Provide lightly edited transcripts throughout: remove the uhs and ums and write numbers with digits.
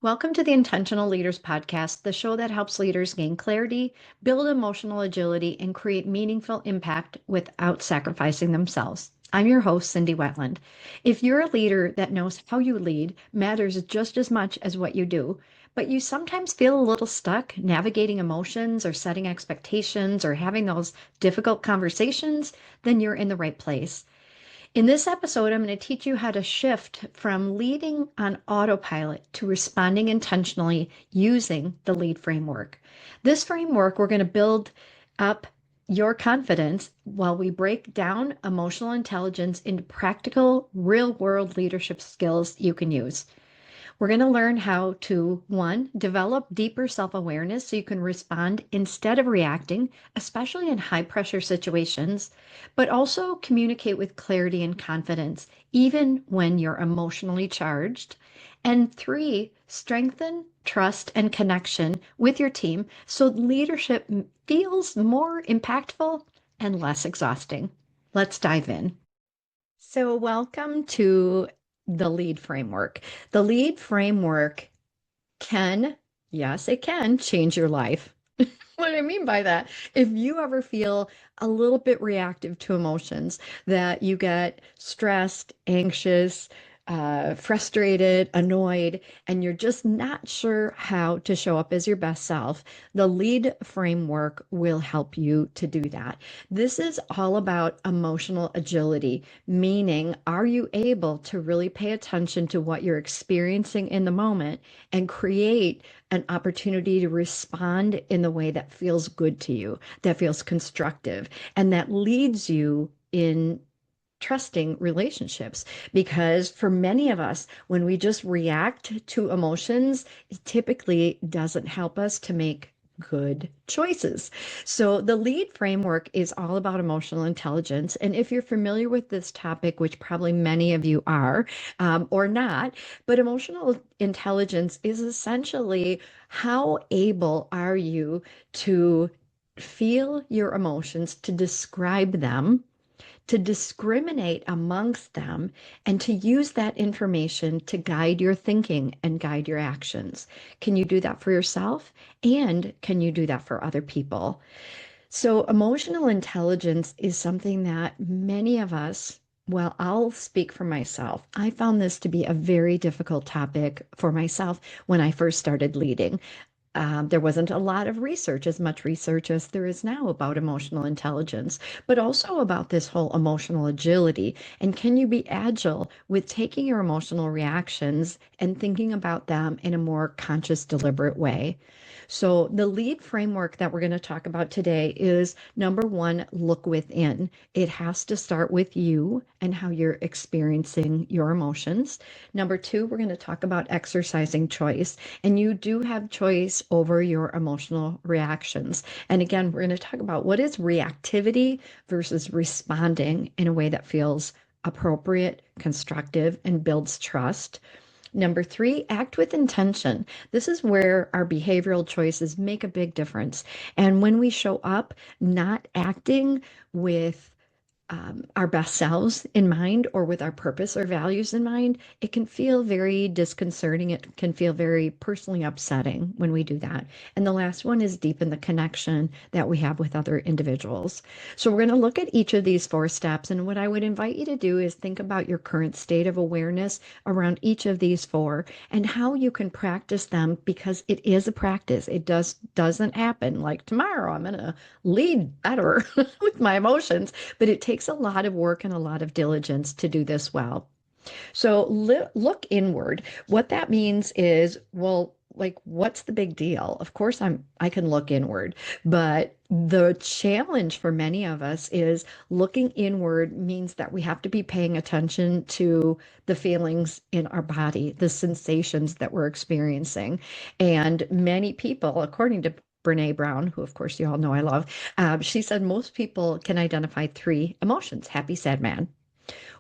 Welcome to the Intentional Leaders Podcast, the show that helps leaders gain clarity, build emotional agility, and create meaningful impact without sacrificing themselves. I'm your host, Cindy Wetland. If you're a leader that knows how you lead matters just as much as what you do, but you sometimes feel a little stuck navigating emotions or setting expectations or having those difficult conversations, then you're in the right place. In this episode, I'm going to teach you how to shift from leading on autopilot to responding intentionally using the lead framework. This framework, we're going to build up your confidence while we break down emotional intelligence into practical, real world leadership skills you can use. We're going to learn how to, one, develop deeper self awareness so you can respond instead of reacting, especially in high pressure situations, but also communicate with clarity and confidence, even when you're emotionally charged. And three, strengthen trust and connection with your team so leadership feels more impactful and less exhausting. Let's dive in. So, welcome to the lead framework. The lead framework can, yes, it can change your life. What I mean by that, if you ever feel a little bit reactive to emotions, that you get stressed, anxious, frustrated, annoyed, and you're just not sure how to show up as your best self, the lead framework will help you to do that. This is all about emotional agility, meaning, are you able to really pay attention to what you're experiencing in the moment and create an opportunity to respond in the way that feels good to you, that feels constructive, and that leads you in trusting relationships? Because for many of us, when we just react to emotions, it typically doesn't help us to make good choices. So the lead framework is all about emotional intelligence. And if you're familiar with this topic, which probably many of you are, or not, but emotional intelligence is essentially how able are you to feel your emotions, to describe them, to discriminate amongst them, and to use that information to guide your thinking and guide your actions. Can you do that for yourself? And can you do that for other people? So, emotional intelligence is something that many of us, well, I'll speak for myself. I found this to be a very difficult topic for myself when I first started leading. There wasn't a lot of research, as much research as there is now about emotional intelligence, but also about this whole emotional agility. And can you be agile with taking your emotional reactions and thinking about them in a more conscious, deliberate way? So, the lead framework that we're going to talk about today is number one, look within. It has to start with you and how you're experiencing your emotions. Number two, we're going to talk about exercising choice. And you do have choice over your emotional reactions. And again, we're going to talk about what is reactivity versus responding in a way that feels appropriate, constructive, and builds trust. Number three, act with intention. This is where our behavioral choices make a big difference. And when we show up not acting with our best selves in mind or with our purpose or values in mind, it can feel very disconcerting. It can feel very personally upsetting when we do that. And the last one is deepen the connection that we have with other individuals. So we're going to look at each of these four steps. And what I would invite you to do is think about your current state of awareness around each of these four and how you can practice them, because it is a practice. It doesn't happen like tomorrow I'm going to lead better with my emotions, but it takes a lot of work and a lot of diligence to do this well. So look inward. What that means is, well, like, what's the big deal? Of course, I can look inward, but the challenge for many of us is looking inward means that we have to be paying attention to the feelings in our body, the sensations that we're experiencing. And many people, according to Brene Brown, who of course you all know I love, she said most people can identify three emotions: happy, sad, mad.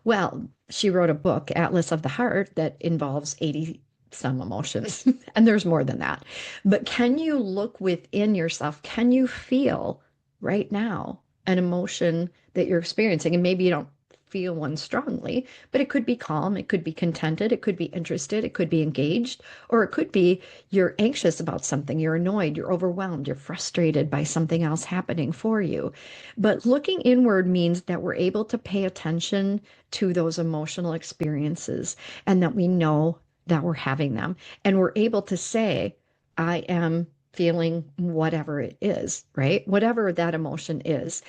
Well, she wrote a book, Atlas of the Heart, that involves 80 some emotions, and there's more than that. But can you look within yourself? Can you feel right now an emotion that you're experiencing? And maybe you don't feel one strongly, but it could be calm, it could be contented, it could be interested, it could be engaged, or it could be you're anxious about something, you're annoyed, you're overwhelmed, you're frustrated by something else happening for you. But looking inward means that we're able to pay attention to those emotional experiences and that we know that we're having them. And we're able to say, I am feeling whatever it is, right? Whatever that emotion is.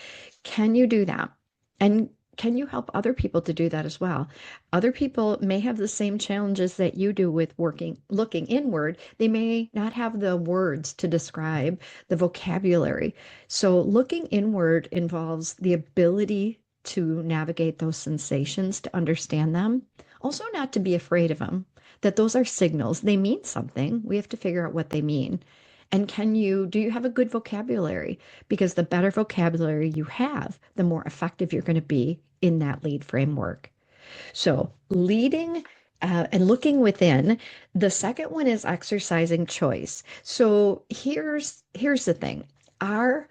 Can you do that? And can you help other people to do that as well? Other people may have the same challenges that you do with looking inward. They may not have the words to describe the vocabulary. So looking inward involves the ability to navigate those sensations, to understand them, also not to be afraid of them, that those are signals. They mean something. We have to figure out what they mean. And do you have a good vocabulary? Because the better vocabulary you have, the more effective you're going to be in that lead framework. So leading and looking within. The second one is exercising choice. So here's the thing. Our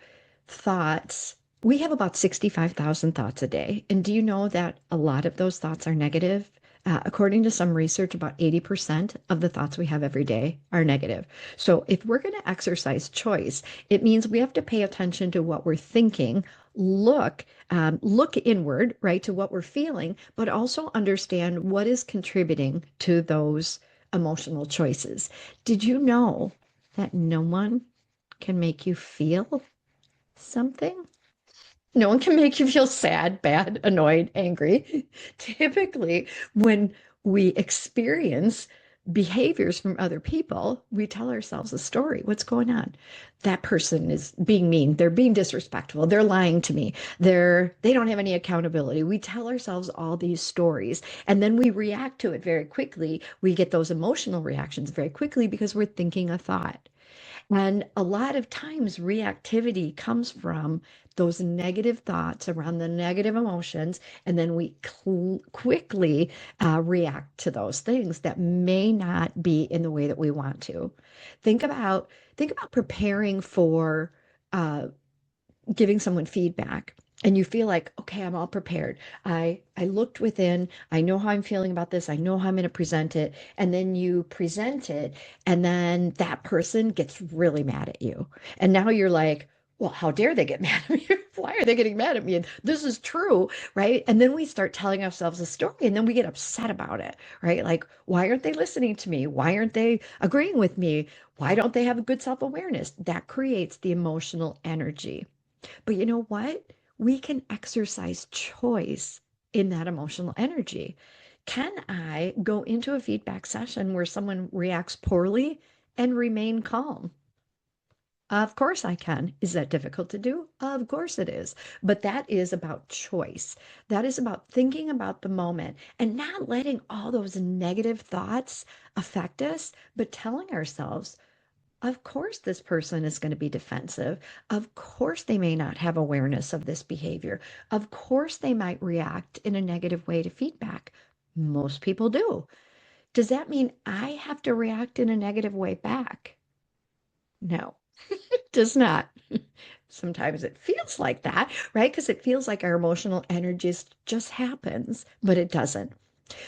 thoughts, we have about 65,000 thoughts a day. And do you know that a lot of those thoughts are negative? According to some research, about 80% of the thoughts we have every day are negative. So if we're going to exercise choice, it means we have to pay attention to what we're thinking, look inward, right, to what we're feeling, but also understand what is contributing to those emotional choices. Did you know that no one can make you feel something? No one can make you feel sad, bad, annoyed, angry. Typically, when we experience behaviors from other people, we tell ourselves a story. What's going on? That person is being mean. They're being disrespectful. They're lying to me. They don't have any accountability. We tell ourselves all these stories and then we react to it very quickly. We get those emotional reactions very quickly because we're thinking a thought. And a lot of times, reactivity comes from those negative thoughts around the negative emotions, and then we quickly react to those things that may not be in the way that we want to. Think about think about preparing for uh, giving someone feedback and you feel like, okay, I'm all prepared. I looked within, I know how I'm feeling about this, I know how I'm going to present it, and then you present it, and then that person gets really mad at you. And now you're like, well, how dare they get mad at me? Why are they getting mad at me? And this is true, right? And then we start telling ourselves a story and then we get upset about it, right? Like, why aren't they listening to me? Why aren't they agreeing with me? Why don't they have a good self-awareness? That creates the emotional energy. But you know what? We can exercise choice in that emotional energy. Can I go into a feedback session where someone reacts poorly and remain calm? Of course I can. Is that difficult to do? Of course it is. But that is about choice. That is about thinking about the moment and not letting all those negative thoughts affect us, but telling ourselves, of course, this person is going to be defensive. Of course, they may not have awareness of this behavior. Of course, they might react in a negative way to feedback. Most people do. Does that mean I have to react in a negative way back? No, it does not. Sometimes it feels like that, right? Because it feels like our emotional energy just happens, but it doesn't.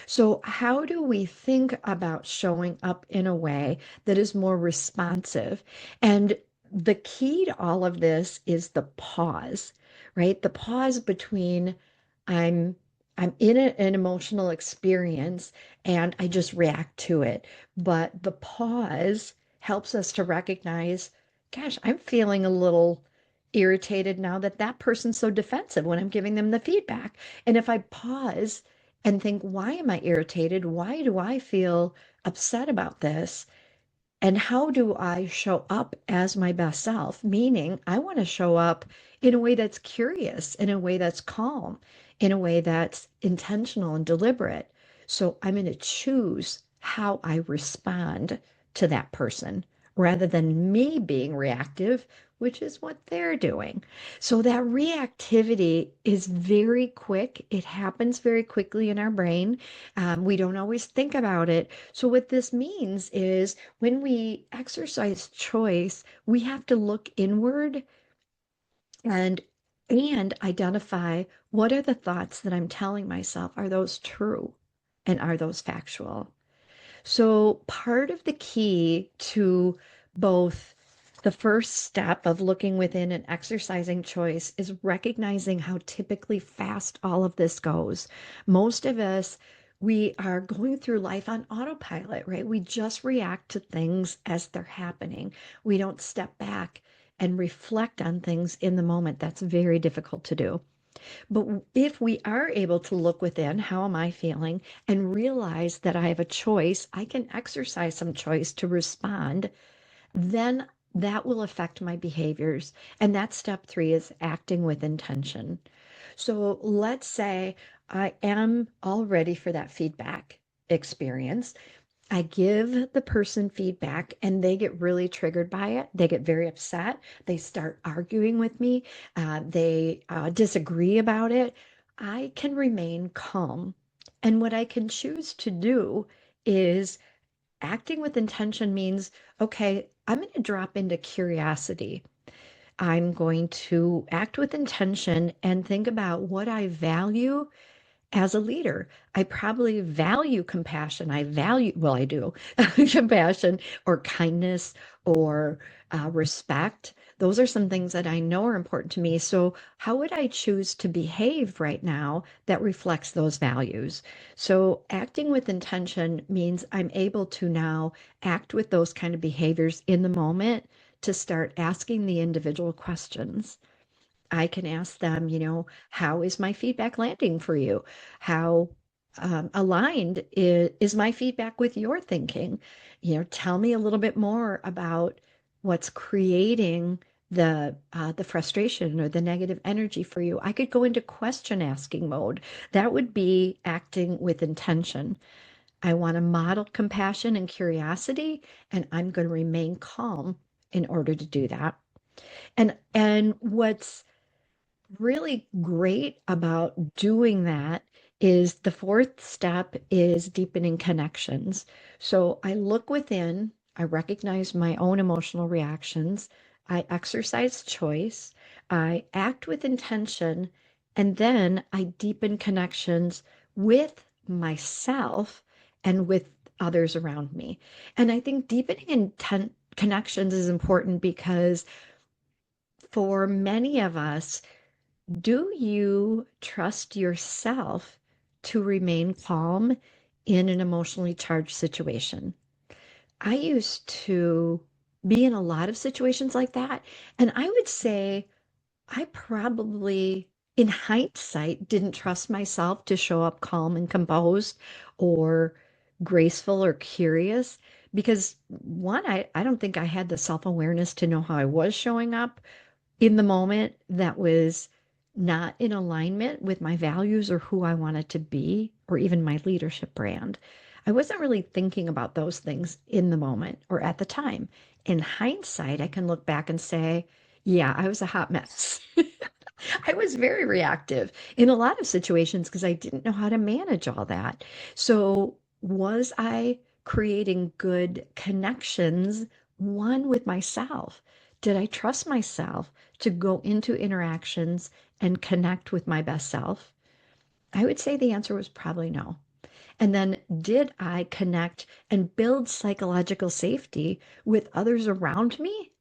So, how do we think about showing up in a way that is more responsive? And the key to all of this is the pause, right? The pause between I'm I'm in an emotional experience and I just react to it. But the pause helps us to recognize, gosh, I'm feeling a little irritated now that that person's so defensive when I'm giving them the feedback. And if I pause and think, why am I irritated? Why do I feel upset about this? And how do I show up as my best self? Meaning, I want to show up in a way that's curious, in a way that's calm, in a way that's intentional and deliberate. So I'm going to choose how I respond to that person rather than me being reactive, which is what they're doing. So that reactivity is very quick. It happens very quickly in our brain. We don't always think about it. So what this means is when we exercise choice, we have to look inward and and identify what are the thoughts that I'm telling myself. Are those true? And are those factual? So, part of the key to both the first step of looking within and exercising choice is recognizing how typically fast all of this goes. Most of us, we are going through life on autopilot, right? We just react to things as they're happening. We don't step back and reflect on things in the moment. That's very difficult to do. But if we are able to look within, how am I feeling, and realize that I have a choice, I can exercise some choice to respond, then that will affect my behaviors. And that step three is acting with intention. So let's say I am all ready for that feedback experience. I give the person feedback and they get really triggered by it. They get very upset. They start arguing with me. They disagree about it. I can remain calm. And what I can choose to do is acting with intention means, okay, I'm going to drop into curiosity. I'm going to act with intention and think about what I value as a leader. I probably value compassion. Well, I do compassion or kindness or respect. Those are some things that I know are important to me. So, how would I choose to behave right now that reflects those values? So, acting with intention means I'm able to now act with those kind of behaviors in the moment to start asking the individual questions. I can ask them, how is my feedback landing for you? How aligned is my feedback with your thinking? Tell me a little bit more about what's creating the frustration or the negative energy for you. I could go into question asking mode. That would be acting with intention. I want to model compassion and curiosity, and I'm going to remain calm in order to do that. And what's really great about doing that is the fourth step is deepening connections. So I look within, I recognize my own emotional reactions, I exercise choice, I act with intention, and then I deepen connections with myself and with others around me. And I think deepening connections is important because for many of us, do you trust yourself to remain calm in an emotionally charged situation? I used to be in a lot of situations like that. And I would say I probably, in hindsight, didn't trust myself to show up calm and composed or graceful or curious because one, I don't think I had the self awareness to know how I was showing up in the moment that was not in alignment with my values or who I wanted to be or even my leadership brand. I wasn't really thinking about those things in the moment or at the time. In hindsight, I can look back and say, yeah, I was a hot mess. I was very reactive in a lot of situations because I didn't know how to manage all that. So, was I creating good connections, one with myself? Did I trust myself to go into interactions and connect with my best self? I would say the answer was probably no. And then, did I connect and build psychological safety with others around me?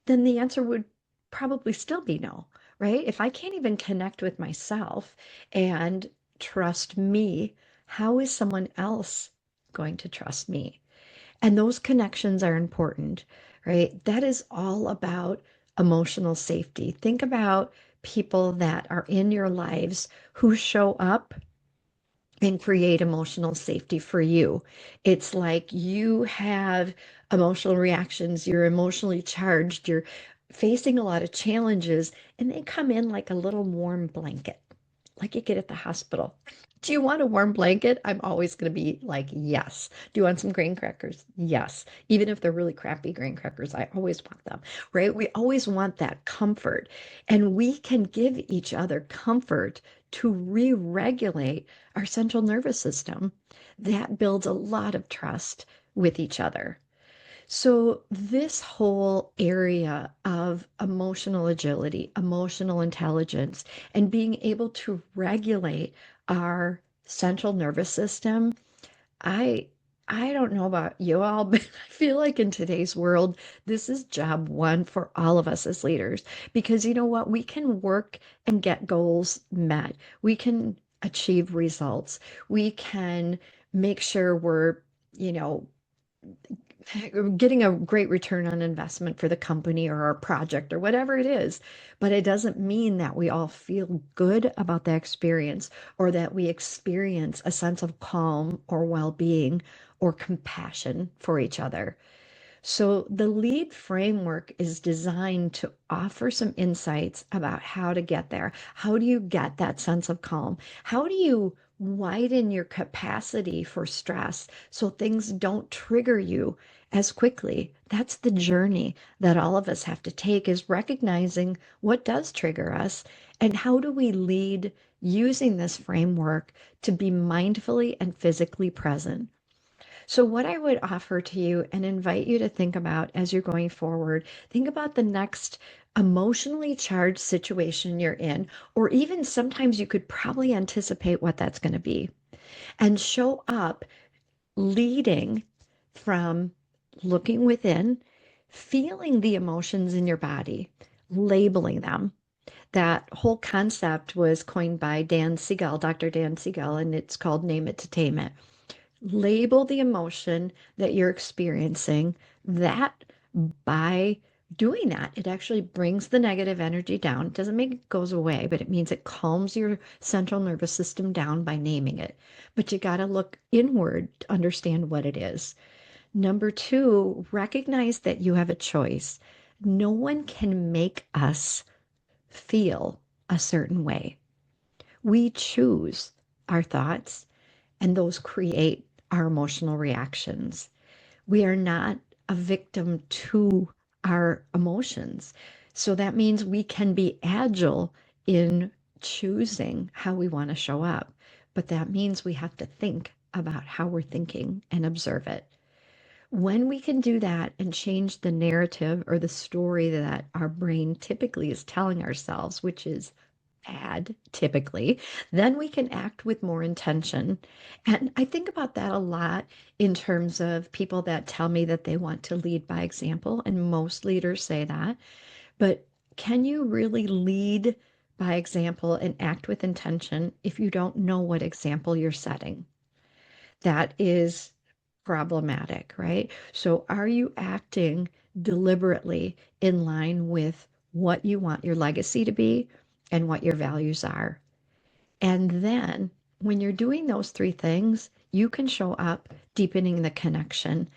Then the answer would probably still be no, right? If I can't even connect with myself and trust me, how is someone else going to trust me? And those connections are important, right? That is all about emotional safety. Think about people that are in your lives who show up and create emotional safety for you. It's like you have emotional reactions, you're emotionally charged, you're facing a lot of challenges, and they come in like a little warm blanket, like you get at the hospital. Do you want a warm blanket? I'm always going to be like, yes. Do you want some graham crackers? Yes. Even if they're really crappy graham crackers, I always want them, right? We always want that comfort. And we can give each other comfort to re regulate our central nervous system. That builds a lot of trust with each other. So, this whole area of emotional agility, emotional intelligence, and being able to regulate our central nervous system, I I don't know about you all, but I feel like in today's world, this is job one for all of us as leaders. Because you know what? We can work and get goals met. We can achieve results. We can make sure we're, you know, getting a great return on investment for the company or our project or whatever it is. But it doesn't mean that we all feel good about the experience or that we experience a sense of calm or well being or compassion for each other. So, the lead framework is designed to offer some insights about how to get there. How do you get that sense of calm? How do you widen your capacity for stress so things don't trigger you as quickly? That's the journey that all of us have to take, is recognizing what does trigger us and how do we lead using this framework to be mindfully and physically present. So, what I would offer to you and invite you to think about as you're going forward, think about the next emotionally charged situation you're in, or even sometimes you could probably anticipate what that's going to be, and show up leading from looking within, feeling the emotions in your body, labeling them. That whole concept was coined by Dan Siegel, Dr. Dan Siegel, and it's called Name It to Tame It. Label the emotion that you're experiencing. That by doing that, it actually brings the negative energy down. It doesn't make it goes away, but it means it calms your central nervous system down by naming it. But you got to look inward to understand what it is. Number two, recognize that you have a choice. No one can make us feel a certain way. We choose our thoughts, and those create our emotional reactions. We are not a victim to our emotions. So that means we can be agile in choosing how we want to show up. But that means we have to think about how we're thinking and observe it. When we can do that and change the narrative or the story that our brain typically is telling ourselves, which is bad typically, then we can act with more intention. And I think about that a lot in terms of people that tell me that they want to lead by example. And most leaders say that. But can you really lead by example and act with intention if you don't know what example you're setting? That is problematic, right? So, are you acting deliberately in line with what you want your legacy to be and what your values are? And then, when you're doing those three things, you can show up deepening the connection.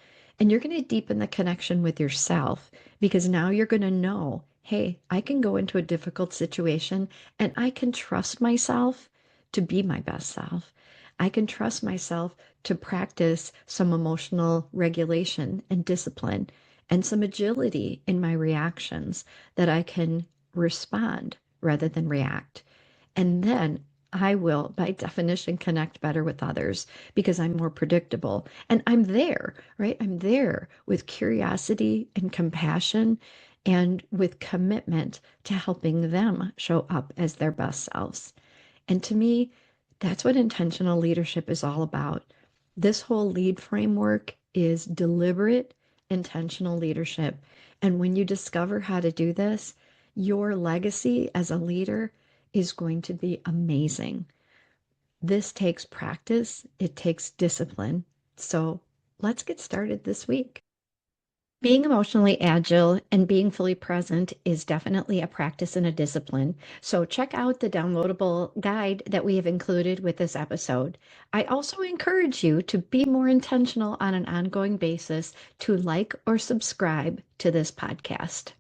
And you're going to deepen the connection with yourself because now you're going to know, hey, I can go into a difficult situation and I can trust myself to be my best self. I can trust myself to practice some emotional regulation and discipline and some agility in my reactions that I can respond rather than react. And then I will, by definition, connect better with others because I'm more predictable. And I'm there, right? I'm there with curiosity and compassion and with commitment to helping them show up as their best selves. And to me, that's what intentional leadership is all about. This whole lead framework is deliberate, intentional leadership. And when you discover how to do this, your legacy as a leader is going to be amazing. This takes practice, it takes discipline. So let's get started this week. Being emotionally agile and being fully present is definitely a practice and a discipline. So, check out the downloadable guide that we have included with this episode. I also encourage you to be more intentional on an ongoing basis to like or subscribe to this podcast.